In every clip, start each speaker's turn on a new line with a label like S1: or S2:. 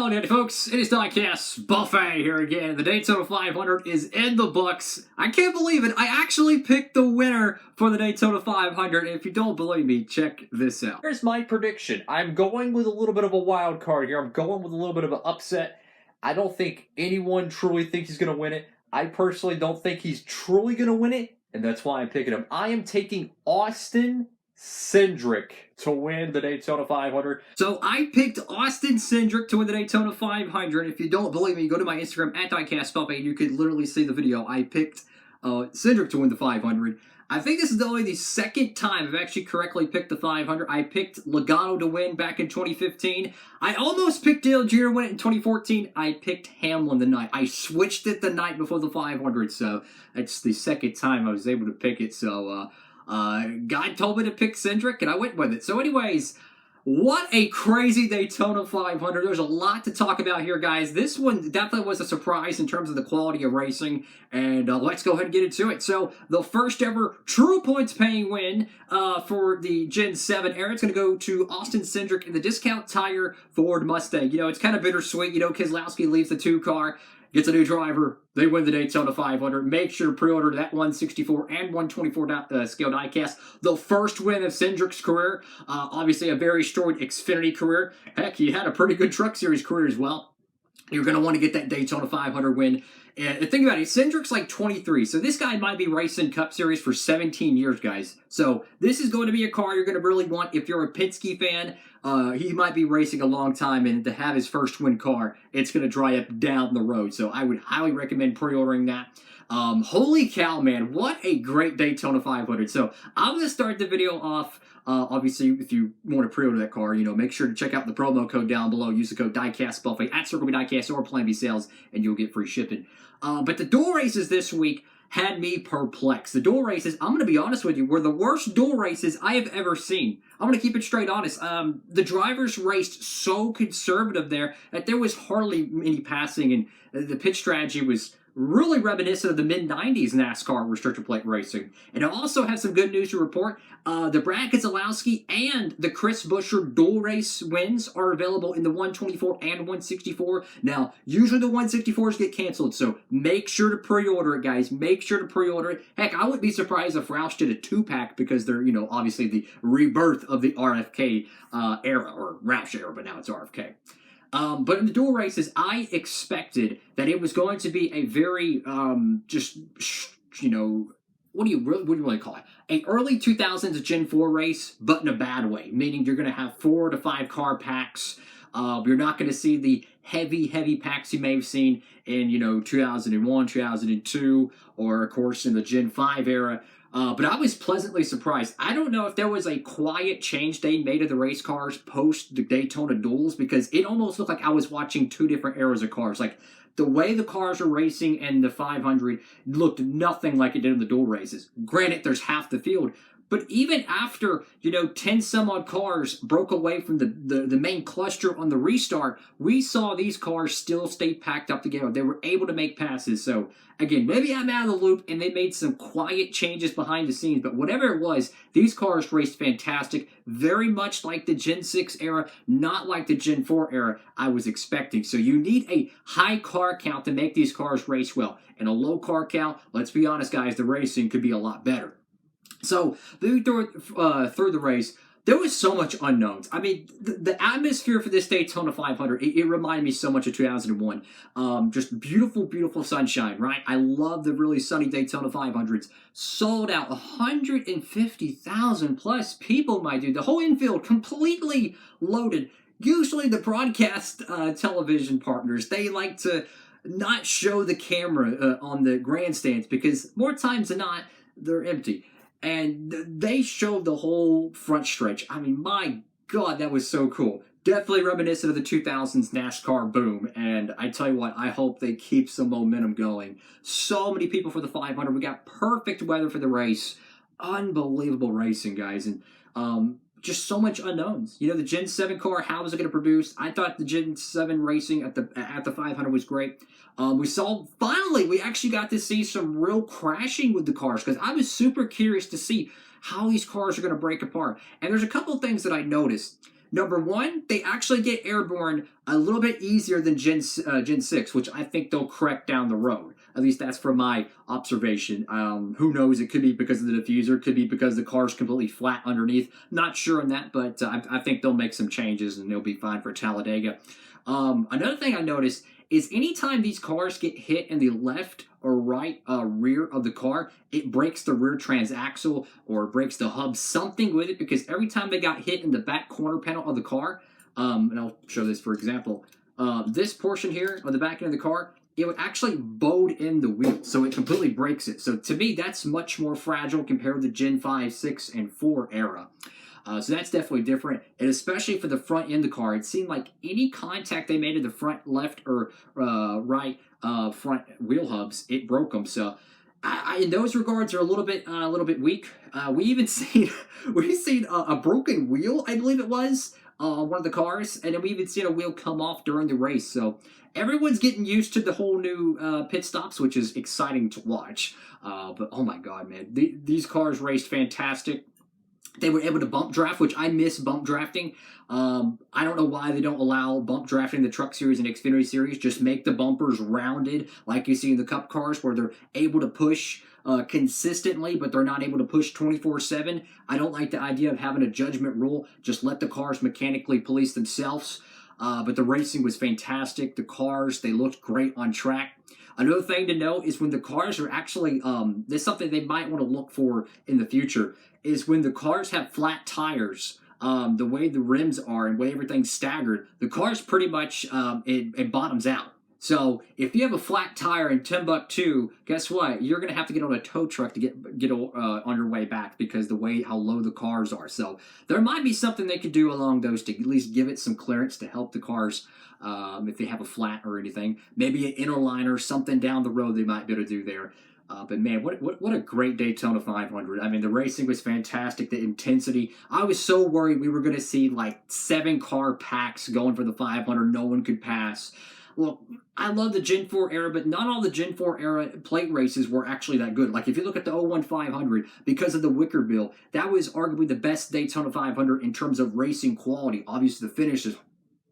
S1: Howdy, folks. It is DIECASTS Buffet here again. The Daytona 500 is in the books. I can't believe it. I actually picked the winner for the Daytona 500. If you don't believe me, check this out.
S2: Here's my prediction. I'm going with a little bit of a wild card here. I'm going with a little bit of an upset. I don't think anyone truly thinks he's going to win it. I personally don't think he's truly going to win it, and that's why I'm picking him. I am taking Austin Cendrick to win the Daytona 500.
S1: So I picked Austin Cendrick to win the Daytona 500. If you don't believe me, go to my Instagram at DIECASTS and you can literally see the video. I picked Cendrick to win the 500. I think this is only the second time I've actually correctly picked the 500. I picked Logano to win back in 2015. I almost picked Dale Jr. to win it in 2014. I picked Hamlin the night. I switched it the night before the 500, so it's the second time I was able to pick it. So, God told me to pick Cendrick, and I went with it. So anyways, what a crazy Daytona 500. There's a lot to talk about here, guys. This one definitely was a surprise in terms of the quality of racing, and let's go ahead and get into it. So the first ever true points paying win for the Gen 7 era, it's going to go to Austin Cendrick in the Discount Tire Ford Mustang. You know, it's kind of bittersweet. You know, Keselowski leaves the 2 car, gets a new driver, they win the Daytona 500. Make sure to pre-order that 164 and 124 scale diecast. The first win of Cendrick's career. Obviously a very storied Xfinity career. Heck, he had a pretty good Truck Series career as well. You're going to want to get that Daytona 500 win. And think about it, Cendrick's like 23, so this guy might be racing Cup Series for 17 years, guys. So this is going to be a car you're going to really want if you're a Penske fan. He might be racing a long time, and to have his first win car, it's going to dry up down the road. So I would highly recommend pre-ordering that. Holy cow, man, what a great Daytona 500. So I'm going to start the video off. Obviously, if you want to pre-order that car, you know, make sure to check out the promo code down below. Use the code DIECASTBuffet at Circle B Diecast or Plan B Sales, and you'll get free shipping. But the dual races this week had me perplexed. The dual races, I'm going to be honest with you, were the worst dual races I have ever seen. I'm going to keep it straight honest. The drivers raced so conservative there that there was hardly any passing, and the pit strategy was really reminiscent of the mid-90s NASCAR restrictor plate racing. And I also have some good news to report. The Brad Keselowski and the Chris Buescher dual race wins are available in the 124 and 164. Now, usually the 164s get canceled, so make sure to pre-order it, guys. Make sure to pre-order it. Heck, I wouldn't be surprised if Roush did a 2-pack because they're, you know, obviously the rebirth of the RFK era, or Roush era, but now it's RFK. But in the dual races, I expected that it was going to be a very, you know, what do you really call it? A early 2000s Gen 4 race, but in a bad way. Meaning you're going to have 4 to 5 car packs. You're not going to see the heavy packs you may have seen in, you know, 2001, 2002, or of course in the Gen 5 era. But I was pleasantly surprised. I don't know if there was a quiet change they made of the race cars post the Daytona duels, because it almost looked like I was watching 2 different eras of cars. Like, the way the cars are racing and the 500 looked nothing like it did in the dual races. Granted, there's half the field, but even after, you know, 10 some odd cars broke away from the main cluster on the restart, we saw these cars still stay packed up together. They were able to make passes. So again, maybe I'm out of the loop and they made some quiet changes behind the scenes, but whatever it was, these cars raced fantastic. Very much like the Gen 6 era, not like the Gen 4 era I was expecting. So you need a high car count to make these cars race well. And a low car count, let's be honest, guys, the racing could be a lot better. So, through the race, there was so much unknowns. I mean, the atmosphere for this Daytona 500, it reminded me so much of 2001. Just beautiful sunshine, right? I love the really sunny Daytona 500s. Sold out, 150,000 plus people, my dude. The whole infield completely loaded. Usually the broadcast television partners, they like to not show the camera on the grandstands because more times than not, they're empty. And they showed the whole front stretch. I mean, my God, that was so cool. Definitely reminiscent of the 2000s NASCAR boom. And I tell you what, I hope they keep some momentum going. So many people for the 500. We got perfect weather for the race. Unbelievable racing, guys. And just so much unknowns. You know, the Gen 7 car, how was it going to produce? I thought the Gen 7 racing at the 500 was great. Finally, we actually got to see some real crashing with the cars, because I was super curious to see how these cars are going to break apart. And there's a couple of things that I noticed. Number one, they actually get airborne a little bit easier than Gen 6, which I think they'll correct down the road. At least that's from my observation. Who knows? It could be because of the diffuser. It could be because the car's completely flat underneath. Not sure on that, but I think they'll make some changes and they'll be fine for Talladega. Another thing I noticed is anytime these cars get hit in the left or right rear of the car, it breaks the rear transaxle or breaks the hub, something with it, because every time they got hit in the back corner panel of the car, and I'll show this for example, this portion here of the back end of the car, it would actually bowed in the wheel, so it completely breaks it. So to me, that's much more fragile compared to the Gen 5, 6, and 4 era. So that's definitely different, and especially for the front end of the car, it seemed like any contact they made to the front left or right front wheel hubs, it broke them. So in those regards, are a little bit weak. We even seen a broken wheel, I believe it was, one of the cars, and then we even seen a wheel come off during the race. So everyone's getting used to the whole new pit stops, which is exciting to watch. But oh my God, man, these cars raced fantastic. They were able to bump draft, which I miss bump drafting. I don't know why they don't allow bump drafting in the Truck Series and Xfinity Series. Just make the bumpers rounded like you see in the Cup cars where they're able to push consistently, but they're not able to push 24/7. I don't like the idea of having a judgment rule. Just let the cars mechanically police themselves. But the racing was fantastic. The cars, they looked great on track. Another thing to note is when the cars are actually, this is something they might want to look for in the future, is when the cars have flat tires, the way the rims are and the way everything's staggered, the car's pretty much, it bottoms out. So if you have a flat tire in Timbuktu, guess what? You're going to have to get on a tow truck to get on your way back because the way how low the cars are. So there might be something they could do along those to at least give it some clearance to help the cars if they have a flat or anything. Maybe an inner liner, something down the road they might be able to do there. But man, what a great Daytona 500. I mean, the racing was fantastic, the intensity. I was so worried we were going to see like 7-car packs going for the 500. No one could pass. Well, I love the Gen 4 era, but not all the Gen 4 era plate races were actually that good. Like if you look at the 01 500, because of the Wicker Bill, that was arguably the best Daytona 500 in terms of racing quality. Obviously, the finish is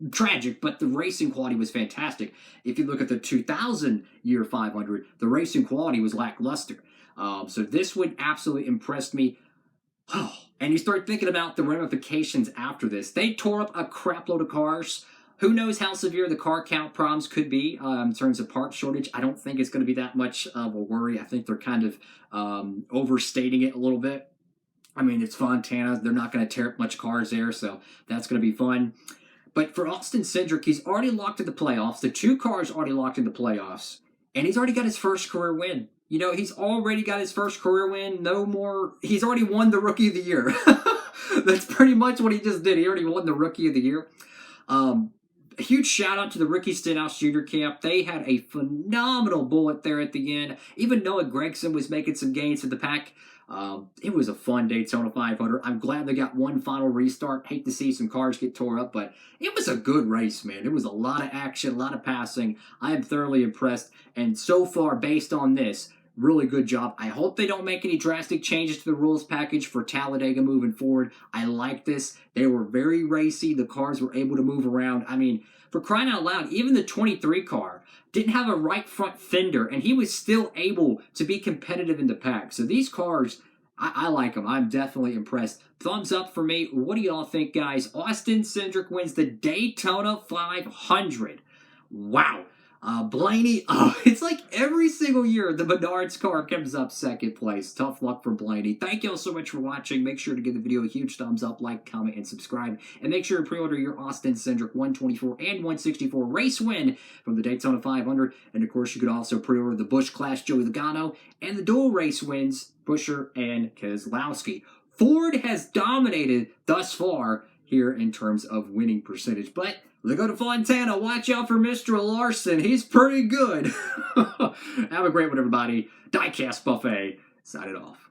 S1: tragic, but the racing quality was fantastic. If you look at the 2000 year 500, the racing quality was lackluster. So this one absolutely impressed me. Oh, and you start thinking about the ramifications after this. They tore up a crap load of cars. Who knows how severe the car count problems could be in terms of part shortage. I don't think it's going to be that much of a worry. I think they're kind of overstating it a little bit. I mean, it's Fontana. They're not going to tear up much cars there, so that's going to be fun. But for Austin Cendrick, he's already locked in the playoffs. The 2 cars already locked in the playoffs. And he's already got his first career win. You know, he's already got his first career win. No more. He's already won the Rookie of the Year. That's pretty much what he just did. He already won the Rookie of the Year. A huge shout out to the Ricky Stenhouse Jr. camp. They had a phenomenal bullet there at the end. Even Noah Gragson was making some gains for the pack. It was a fun Daytona 500. I'm glad they got one final restart. Hate to see some cars get tore up, but it was a good race, man. It was a lot of action, a lot of passing. I am thoroughly impressed. And so far, based on this, really good job. I hope they don't make any drastic changes to the rules package for Talladega moving forward. I like this. They were very racy. The cars were able to move around. I mean, for crying out loud, even the 23 car didn't have a right front fender, and he was still able to be competitive in the pack. So these cars, I like them. I'm definitely impressed. Thumbs up for me. What do y'all think, guys? Austin Cendrick wins the Daytona 500. Wow. Blaney, it's like every single year the Menards car comes up second place. Tough luck for Blaney. Thank you all so much for watching. Make sure to give the video a huge thumbs up, like, comment, and subscribe. And make sure to pre-order your Austin Cendrick 124 and 164 race win from the Daytona 500. And of course, you could also pre-order the Busch Clash Joey Logano and the dual race wins, Buescher and Keselowski. Ford has dominated thus far here in terms of winning percentage, but look go to Fontana. Watch out for Mr. Larson. He's pretty good. Have a great one, everybody. Diecast Buffet. Sign it off.